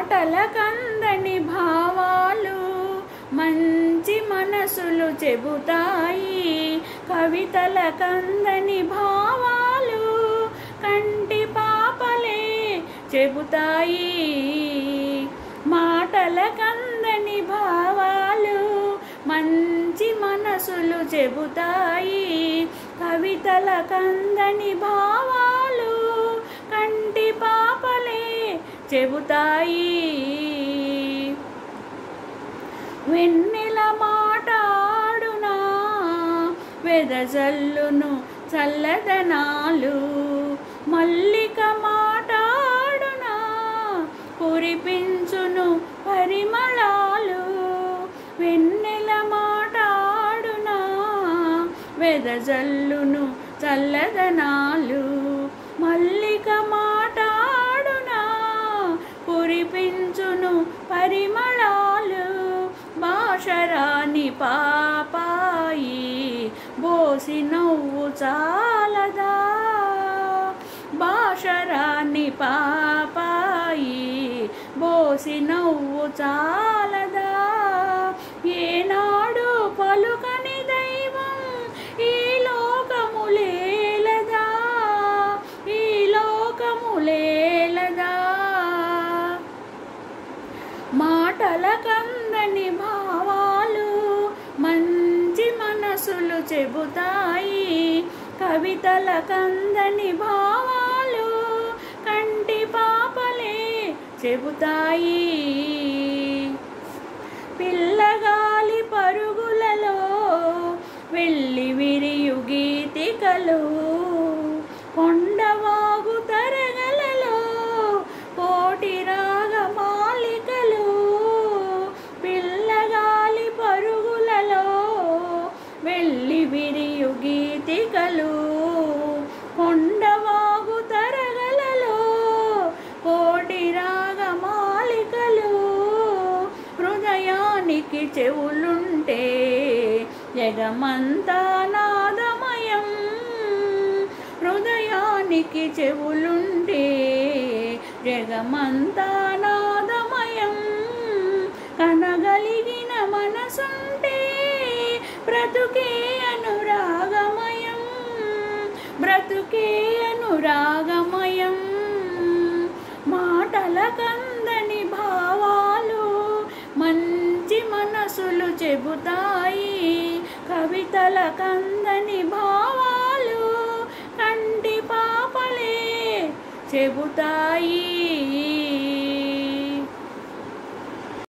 మాటల కందని భావాలు మంచి మనసులు చెబుతాయి. కవితల కందని భావాలు కంటి పాపలే చెబుతాయి. మాటల కందని భావాలు మంచి మనసులు చెబుతాయి. కవితల కందని భావాలు కంటి పాపలే చెబుతాయి. వెన్నెల మాటాడునా వెదజల్లును చల్లదనాలు. మల్లిక మాటాడునా కురిపించును పరిమళాలు. వెన్నెల మాటాడునా వెదజల్లును చల్లదనాలు. మల్లిక మాటాడునా కురిపించును పరిమళాలు. భాషరాని పాపాయి బోసి నవ్వు చాలదా. భాషరాని పాపాయి బోసి నవ్వు చాలదా. ఏనాడు పలుకని దైవం ఈ లోకములేలదా. ఈ లోకములేలదా. మాటల కందని భావాలు మంచి మనసులు చెబుతాయి. కవితల కందని భావాలు కంటి పాపలే చెబుతాయి. పిల్లగాలి పరుగులలో వెళ్ళి విరియు గీతికలు. కొండవాగు తరగలలో కోటి రాగమాలికలు. పిల్లగాలి పరుగులలో వెళ్ళి విరియు గీతికలు. కొండవాగు తరగలలో కోటి రాగమాలికలు. హృదయానికి చెవులుంటే జగమంతా నాదమయం. హృదయానికి చెవులుంటే జగమంతా నాదమయం. కనగలిగిన మనసుంటే బ్రతుకే అనురాగమయం. బ్రతుకే అనురాగమయం. మాటల కందని భావాలు మంచి మనసులు చెబుతాయి. కవితల కందని భావాలు కంటి పాపలే చెబుతాయి.